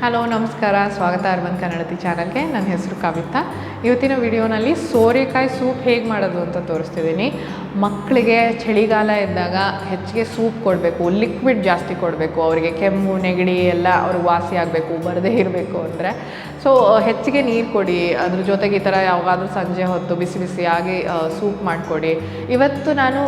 Hello ನಮಸ್ಕಾರ, ಸ್ವಾಗತ urban ಕನ್ನಡತಿ ಚಾನಲ್ಗೆ. ನನ್ನ ಹೆಸರು ಕವಿತಾ. ಇವತ್ತಿನ ವಿಡಿಯೋನಲ್ಲಿ ಸೋರೆಕಾಯಿ ಸೂಪ್ ಹೇಗೆ ಮಾಡೋದು ಅಂತ ತೋರಿಸ್ತಿದ್ದೀನಿ. ಮಕ್ಕಳಿಗೆ ಚಳಿಗಾಲ ಇದ್ದಾಗ ಹೆಚ್ಚಿಗೆ ಸೂಪ್ ಕೊಡಬೇಕು, ಲಿಕ್ವಿಡ್ ಜಾಸ್ತಿ ಕೊಡಬೇಕು. ಅವರಿಗೆ ಕೆಮ್ಮು ನೆಗಡಿ ಎಲ್ಲ ಅವ್ರಿಗೆ ವಾಸಿ ಆಗಬೇಕು, ಬರದೇ ಇರಬೇಕು ಅಂದರೆ ಸೊ ಹೆಚ್ಚಿಗೆ ನೀರು ಕೊಡಿ. ಅದ್ರ ಜೊತೆಗೆ ಈ ಥರ ಯಾವಾಗಾದರೂ ಸಂಜೆ ಹೊತ್ತು ಬಿಸಿ ಬಿಸಿಯಾಗಿ ಸೂಪ್ ಮಾಡಿಕೊಡಿ. ಇವತ್ತು ನಾನು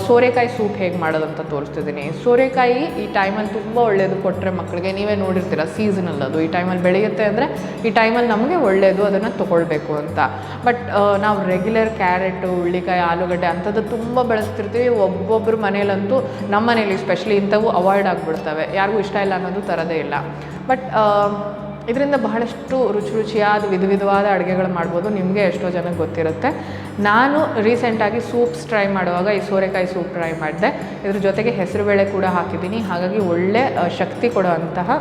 ಸೋರೆಕಾಯಿ ಸೂಪ್ ಹೇಗೆ ಮಾಡೋದು ಅಂತ ತೋರಿಸ್ತಿದ್ದೀನಿ. ಸೋರೆಕಾಯಿ ಈ ಟೈಮಲ್ಲಿ ತುಂಬ ಒಳ್ಳೆಯದು ಕೊಟ್ಟರೆ ಮಕ್ಕಳಿಗೆ. ನೀವೇ ನೋಡಿರ್ತೀರ, ಸೀಸನಲ್ ಅದು. ಈ ಟೈಮಲ್ಲಿ ಬೆಳೆಯುತ್ತೆ ಅಂದರೆ ಈ ಟೈಮಲ್ಲಿ ನಮಗೆ ಒಳ್ಳೆಯದು, ಅದನ್ನು ತೊಗೊಳ್ಬೇಕು ಅಂತ. ಬಟ್ ನಾವು ರೆಗ್ಯುಲರ್ ಕ್ಯಾರೆಟು, ಹುಳ್ಳಿಕಾಯಿ, ಆಲೂಗಡ್ಡೆ ಅಂಥದ್ದು ತುಂಬ ಬೆಳೆಸ್ತಿರ್ತೀವಿ. ಒಬ್ಬೊಬ್ಬರು ಮನೇಲಂತೂ, ನಮ್ಮ ಮನೇಲಿ ಸ್ಪೆಷಲಿ ಇಂಥವು ಅವಾಯ್ಡ್ ಆಗಿಬಿಡ್ತವೆ. ಯಾರಿಗೂ ಇಷ್ಟ ಇಲ್ಲ ಅನ್ನೋದು ತರೋದೇ ಇಲ್ಲ. ಬಟ್ ಇದರಿಂದ ಬಹಳಷ್ಟು ರುಚಿಯಾದ ವಿಧವಾದ ಅಡುಗೆಗಳು ಮಾಡ್ಬೋದು. ನಿಮಗೆ ಎಷ್ಟೋ ಜನಕ್ಕೆ ಗೊತ್ತಿರುತ್ತೆ. ನಾನು ರೀಸೆಂಟಾಗಿ ಸೂಪ್ಸ್ ಟ್ರೈ ಮಾಡುವಾಗ ಈ ಸೋರೆಕಾಯಿ ಸೂಪ್ ಟ್ರೈ ಮಾಡಿದೆ. ಇದ್ರ ಜೊತೆಗೆ ಹೆಸರುಬೇಳೆ ಕೂಡ ಹಾಕಿದ್ದೀನಿ. ಹಾಗಾಗಿ ಒಳ್ಳೆ ಶಕ್ತಿ ಕೊಡುವಂತಹ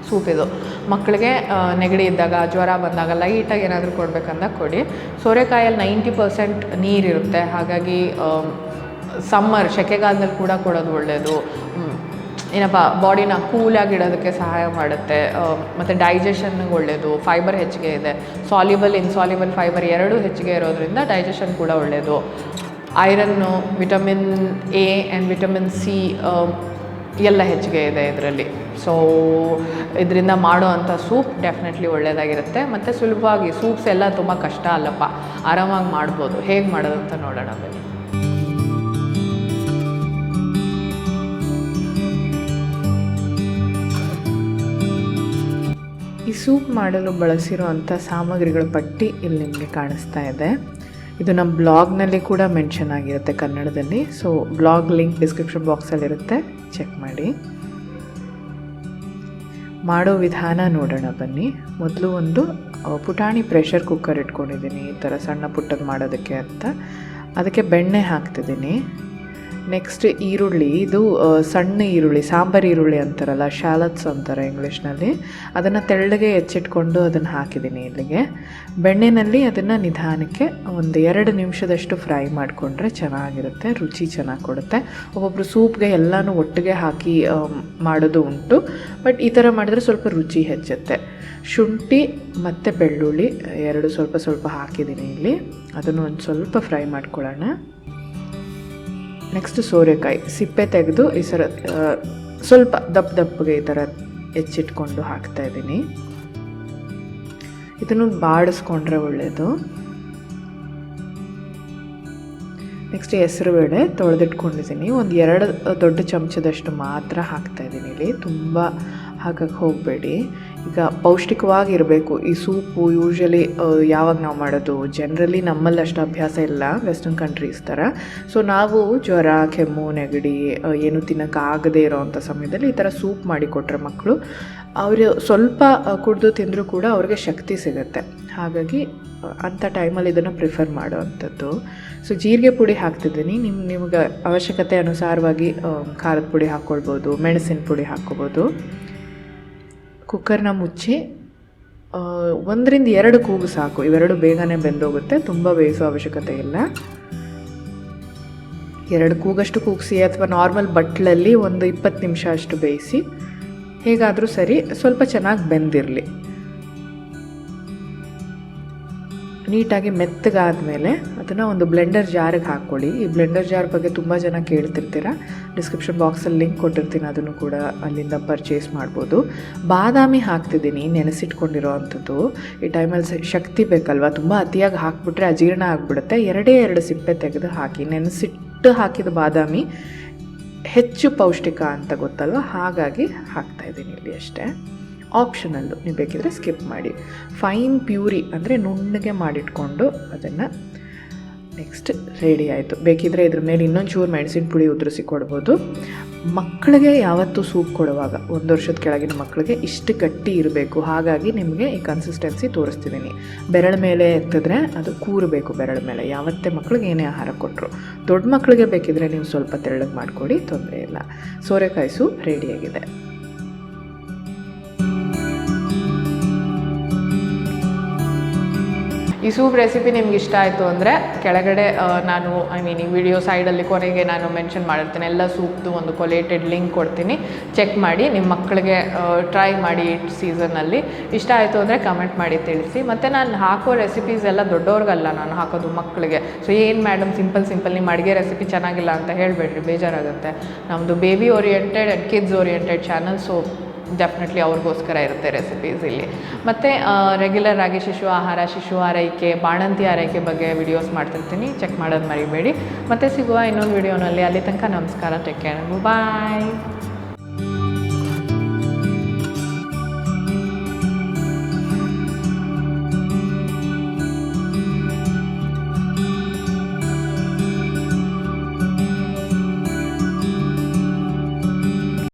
ಸೂಪ್ ಇದು. ಮಕ್ಕಳಿಗೆ ನೆಗಡಿ ಇದ್ದಾಗ, ಜ್ವರ ಬಂದಾಗ ಲೈಟಾಗಿ ಏನಾದರೂ ಕೊಡಬೇಕಂದಾಗ ಕೊಡಿ. ಸೋರೆಕಾಯಲ್ಲಿ 90% ನೀರಿರುತ್ತೆ. ಹಾಗಾಗಿ ಸಮ್ಮರ್ ಸೆಕೆಗಾಲದಲ್ಲಿ ಕೂಡ ಕೊಡೋದು ಒಳ್ಳೆಯದು. ಏನಪ್ಪ, ಬಾಡಿನ ಕೂಲಾಗಿ ಇಡೋದಕ್ಕೆ ಸಹಾಯ ಮಾಡುತ್ತೆ. ಮತ್ತು ಡೈಜೆಷನ್ಗೆ ಒಳ್ಳೆಯದು. ಫೈಬರ್ ಹೆಚ್ಚಿಗೆ ಇದೆ. ಸಾಲ್ಯುಬಲ್, ಇನ್ಸಾಲ್ಯುಬಲ್ ಫೈಬರ್ ಎರಡೂ ಹೆಚ್ಚಿಗೆ ಇರೋದ್ರಿಂದ ಡೈಜೆಷನ್ ಕೂಡ ಒಳ್ಳೆಯದು. Iron, vitamin A and vitamin C ಎಲ್ಲ ಹೆಚ್ಚಿಗೆ ಇದೆ ಇದರಲ್ಲಿ. ಸೊ ಇದರಿಂದ ಮಾಡೋ ಅಂಥ ಸೂಪ್ ಡೆಫಿನೆಟ್ಲಿ ಒಳ್ಳೆಯದಾಗಿರುತ್ತೆ. ಮತ್ತು ಸುಲಭವಾಗಿ ಸೂಪ್ಸ್ ಎಲ್ಲ ತುಂಬ ಕಷ್ಟ ಅಲ್ಲಪ್ಪ, ಆರಾಮಾಗಿ ಮಾಡ್ಬೋದು. ಹೇಗೆ ಮಾಡೋದು ಅಂತ ನೋಡೋಣ ಬನ್ನಿ. ಈ ಸೂಪ್ ಮಾಡಲು ಬಳಸಿರುವಂಥ ಸಾಮಗ್ರಿಗಳ ಪಟ್ಟಿ ಇಲ್ಲಿ ನಿಮಗೆ ಕಾಣಿಸ್ತಾ ಇದೆ. ಇದು ನಮ್ಮ ಬ್ಲಾಗ್ನಲ್ಲಿ ಕೂಡ ಮೆನ್ಷನ್ ಆಗಿರುತ್ತೆ ಕನ್ನಡದಲ್ಲಿ. ಸೊ ಬ್ಲಾಗ್ ಲಿಂಕ್ ಡಿಸ್ಕ್ರಿಪ್ಷನ್ ಬಾಕ್ಸಲ್ಲಿರುತ್ತೆ, ಚೆಕ್ ಮಾಡಿ. ಮಾಡೋ ವಿಧಾನ ನೋಡೋಣ ಬನ್ನಿ. ಮೊದಲು ಒಂದು ಪುಟಾಣಿ ಪ್ರೆಷರ್ ಕುಕ್ಕರ್ ಇಟ್ಕೊಂಡಿದ್ದೀನಿ, ಈ ಥರ ಸಣ್ಣ ಪುಟ್ಟದ್ದು ಮಾಡೋದಕ್ಕೆ ಅಂತ. ಅದಕ್ಕೆ ಬೆಣ್ಣೆ ಹಾಕ್ತಿದ್ದೀನಿ. ನೆಕ್ಸ್ಟ್ ಈರುಳ್ಳಿ, ಇದು ಸಣ್ಣ ಈರುಳ್ಳಿ, ಸಾಂಬಾರು ಈರುಳ್ಳಿ ಅಂತಾರಲ್ಲ, ಶಾಲಟ್ಸ್ ಅಂತಾರೆ ಇಂಗ್ಲೀಷ್ನಲ್ಲಿ. ಅದನ್ನು ತೆಳ್ಳಗೆ ಹೆಚ್ಚಿಟ್ಕೊಂಡು ಅದನ್ನು ಹಾಕಿದ್ದೀನಿ ಇಲ್ಲಿಗೆ. ಬೆಣ್ಣೆಯಲ್ಲಿ ಅದನ್ನು ನಿಧಾನಕ್ಕೆ ಒಂದು 2 ನಿಮಿಷದಷ್ಟು ಫ್ರೈ ಮಾಡಿಕೊಂಡ್ರೆ ಚೆನ್ನಾಗಿರುತ್ತೆ, ರುಚಿ ಚೆನ್ನಾಗಿ ಕೊಡುತ್ತೆ. ಒಬ್ಬೊಬ್ಬರು ಸೂಪ್ಗೆ ಎಲ್ಲನೂ ಒಟ್ಟಿಗೆ ಹಾಕಿ ಮಾಡೋದು ಉಂಟು. ಬಟ್ ಈ ಥರ ಮಾಡಿದ್ರೆ ಸ್ವಲ್ಪ ರುಚಿ ಹೆಚ್ಚುತ್ತೆ. ಶುಂಠಿ ಮತ್ತು ಬೆಳ್ಳುಳ್ಳಿ 2 ಸ್ವಲ್ಪ ಹಾಕಿದ್ದೀನಿ ಇಲ್ಲಿ. ಅದನ್ನು ಒಂದು ಸ್ವಲ್ಪ ಫ್ರೈ ಮಾಡ್ಕೊಳ್ಳೋಣ. ನೆಕ್ಸ್ಟ್ ಸೋರೆಕಾಯಿ ಸಿಪ್ಪೆ ತೆಗೆದು ಈ ಥರ ಸ್ವಲ್ಪ ದಪ್ಪಗೆ ಈ ಥರ ಹೆಚ್ಚಿಟ್ಕೊಂಡು ಹಾಕ್ತಾಯಿದ್ದೀನಿ. ಇದನ್ನು ಬಾಡಿಸ್ಕೊಂಡ್ರೆ ಒಳ್ಳೆಯದು. ನೆಕ್ಸ್ಟ್ ಹೆಸರುಬೇಳೆ ತೊಳೆದಿಟ್ಕೊಂಡಿದ್ದೀನಿ. ಒಂದು 2 ದೊಡ್ಡ ಚಮಚದಷ್ಟು ಮಾತ್ರ ಹಾಕ್ತಾಯಿದ್ದೀನಿ ಇಲ್ಲಿ. ತುಂಬ ಹಾಕಕ್ಕೆ ಹೋಗಬೇಡಿ. ಈಗ ಪೌಷ್ಟಿಕವಾಗಿರಬೇಕು ಈ ಸೂಪು. ಯೂಶ್ವಲಿ ಯಾವಾಗ ನಾವು ಮಾಡೋದು, ಜನರಲಿ ನಮ್ಮಲ್ಲಿ ಅಷ್ಟು ಅಭ್ಯಾಸ ಇಲ್ಲ ವೆಸ್ಟರ್ನ್ ಕಂಟ್ರೀಸ್ ಥರ. ಸೊ ನಾವು ಜ್ವರ, ಕೆಮ್ಮು, ನೆಗಡಿ ಏನು ತಿನ್ನೋಕ್ಕಾಗದೇ ಇರೋವಂಥ ಸಮಯದಲ್ಲಿ ಈ ಥರ ಸೂಪ್ ಮಾಡಿಕೊಟ್ರೆ ಮಕ್ಕಳು, ಅವರು ಸ್ವಲ್ಪ ಕುಡಿದು ತಿಂದರೂ ಕೂಡ ಅವ್ರಿಗೆ ಶಕ್ತಿ ಸಿಗುತ್ತೆ. ಹಾಗಾಗಿ ಅಂಥ ಟೈಮಲ್ಲಿ ಇದನ್ನು ಪ್ರಿಫರ್ ಮಾಡೋ ಅಂಥದ್ದು. ಸೊ ಜೀರಿಗೆ ಪುಡಿ ಹಾಕ್ತಿದ್ದೀನಿ. ನಿಮ್ಗೆ ಅವಶ್ಯಕತೆ ಅನುಸಾರವಾಗಿ ಖಾರದ ಪುಡಿ ಹಾಕ್ಕೊಳ್ಬೋದು, ಮೆಣಸಿನ ಪುಡಿ ಹಾಕ್ಕೊಬೋದು. ಕುಕ್ಕರ್ನ ಮುಚ್ಚಿ 1 ರಿಂದ 2 ಕೂಗು ಸಾಕು. ಇವೆರಡು ಬೇಗನೆ ಬೆಂದೋಗುತ್ತೆ, ತುಂಬ ಬೇಯಿಸೋ ಅವಶ್ಯಕತೆ ಇಲ್ಲ. 2 ಕೂಗಷ್ಟು ಕೂಗಿಸಿ, ಅಥವಾ ನಾರ್ಮಲ್ ಬಟ್ಲಲ್ಲಿ ಒಂದು 20 ನಿಮಿಷ ಅಷ್ಟು ಬೇಯಿಸಿ, ಹೇಗಾದರೂ ಸರಿ. ಸ್ವಲ್ಪ ಚೆನ್ನಾಗಿ ಬೆಂದಿರಲಿ. ನೀಟಾಗಿ ಮೆತ್ತಗಾದಮೇಲೆ ಅದನ್ನು ಒಂದು ಬ್ಲೆಂಡರ್ ಜಾರಿಗೆ ಹಾಕ್ಕೊಳ್ಳಿ. ಈ ಬ್ಲೆಂಡರ್ ಜಾರ್ ಬಗ್ಗೆ ತುಂಬ ಜನ ಕೇಳ್ತಿರ್ತೀರ. ಡಿಸ್ಕ್ರಿಪ್ಷನ್ ಬಾಕ್ಸಲ್ಲಿ ಲಿಂಕ್ ಕೊಟ್ಟಿರ್ತೀನಿ, ಅದನ್ನು ಕೂಡ ಅಲ್ಲಿಂದ ಪರ್ಚೇಸ್ ಮಾಡ್ಬೋದು. ಬಾದಾಮಿ ಹಾಕ್ತಿದ್ದೀನಿ, ನೆನೆಸಿಟ್ಕೊಂಡಿರೋ ಅಂಥದ್ದು. ಈ ಟೈಮಲ್ಲಿ ಶಕ್ತಿ ಬೇಕಲ್ವ, ತುಂಬ ಅತಿಯಾಗಿ ಹಾಕಿಬಿಟ್ರೆ ಅಜೀರ್ಣ ಆಗಿಬಿಡುತ್ತೆ. 2 ಸಿಪ್ಪೆ ತೆಗೆದು ಹಾಕಿ. ನೆನೆಸಿಟ್ಟು ಹಾಕಿದ ಬಾದಾಮಿ ಹೆಚ್ಚು ಪೌಷ್ಟಿಕ ಅಂತ ಗೊತ್ತಲ್ವ, ಹಾಗಾಗಿ ಹಾಕ್ತಾಯಿದ್ದೀನಿ ಇಲ್ಲಿ ಅಷ್ಟೇ. ಆಪ್ಷನಲ್ಲು, ನೀವು ಬೇಕಿದ್ರೆ ಸ್ಕಿಪ್ ಮಾಡಿ. ಫೈನ್ ಪ್ಯೂರಿ ಅಂದರೆ ನುಣ್ಣಗೆ ಮಾಡಿಟ್ಕೊಂಡು ಅದನ್ನು ನೆಕ್ಸ್ಟ್ ರೆಡಿ ಆಯಿತು. ಬೇಕಿದ್ದರೆ ಇದ್ರ ಮೇಲೆ ಇನ್ನೊಂಚೂರು ಮೆಣಸಿನ ಪುಡಿ ಉದುರಿಸಿ ಕೊಡ್ಬೋದು. ಮಕ್ಕಳಿಗೆ ಯಾವತ್ತೂ ಸೂಪ್ ಕೊಡುವಾಗ 1 ವರ್ಷದ ಕೆಳಗಿನ ಮಕ್ಕಳಿಗೆ ಇಷ್ಟು ಗಟ್ಟಿ ಇರಬೇಕು. ಹಾಗಾಗಿ ನಿಮಗೆ ಈ ಕನ್ಸಿಸ್ಟೆನ್ಸಿ ತೋರಿಸ್ತಿದ್ದೀನಿ. ಬೆರಳ ಮೇಲೆ ಎತ್ತಿದ್ರೆ ಅದು ಕೂರಬೇಕು ಬೆರಳ ಮೇಲೆ, ಯಾವತ್ತೇ ಮಕ್ಕಳಿಗೆ ಏನೇ ಆಹಾರ ಕೊಟ್ಟರು. ದೊಡ್ಡ ಮಕ್ಕಳಿಗೆ ಬೇಕಿದ್ರೆ ನೀವು ಸ್ವಲ್ಪ ತೆಳ್ಳಗೆ ಮಾಡಿಕೊಡಿ, ತೊಂದರೆ ಇಲ್ಲ. ಸೋರೆಕಾಯಿ ಸೂಪ್ ರೆಡಿಯಾಗಿದೆ. ಈ ಸೂಪ್ ರೆಸಿಪಿ ನಿಮ್ಗೆ ಇಷ್ಟ ಆಯಿತು ಅಂದರೆ ಕೆಳಗಡೆ ನಾನು ಈ ವಿಡಿಯೋ ಸೈಡಲ್ಲಿ ಕೊನೆಗೆ ನಾನು ಮೆನ್ಷನ್ ಮಾಡಿರ್ತೀನಿ, ಎಲ್ಲ ಸೂಪ್ದು ಒಂದು ಕೊಲೇಟೆಡ್ ಲಿಂಕ್ ಕೊಡ್ತೀನಿ, ಚೆಕ್ ಮಾಡಿ ನಿಮ್ಮ ಮಕ್ಕಳಿಗೆ ಟ್ರೈ ಮಾಡಿ ಈ ಸೀಸನ್ನಲ್ಲಿ. ಇಷ್ಟ ಆಯಿತು ಅಂದರೆ ಕಮೆಂಟ್ ಮಾಡಿ ತಿಳಿಸಿ. ಮತ್ತು ನಾನು ಹಾಕೋ ರೆಸಿಪೀಸ್ ಎಲ್ಲ ದೊಡ್ಡವ್ರಿಗಲ್ಲ ನಾನು ಹಾಕೋದು, ಮಕ್ಕಳಿಗೆ. ಸೊ ಏನು ಮೇಡಮ್ ಸಿಂಪಲ್ ನಿಮ್ಮ ಅಡುಗೆ ರೆಸಿಪಿ ಚೆನ್ನಾಗಿಲ್ಲ ಅಂತ ಹೇಳಬೇಡ್ರಿ, ಬೇಜಾರಾಗುತ್ತೆ. ನಮ್ಮದು baby oriented and kids oriented channel, so definitely ಅವ್ರಿಗೋಸ್ಕರ ಇರುತ್ತೆ ರೆಸಿಪೀಸ್ ಇಲ್ಲಿ. ಮತ್ತು ರೆಗ್ಯುಲರ್ ಆಗಿ ಶಿಶು ಆರೈಕೆ, ಬಾಣಂತಿ ಆರೈಕೆ ಬಗ್ಗೆ ವಿಡಿಯೋಸ್ ಮಾಡ್ತಿರ್ತೀನಿ, ಚೆಕ್ ಮಾಡೋದು ಮರಿಬೇಡಿ. ಮತ್ತೆ ಸಿಗುವ ಇನ್ನೊಂದು ವಿಡಿಯೋನಲ್ಲಿ. ಅಲ್ಲಿ ತನಕ ನಮಸ್ಕಾರ, ಟೇಕ್ ಕೇರ್, ಬಾಯ್.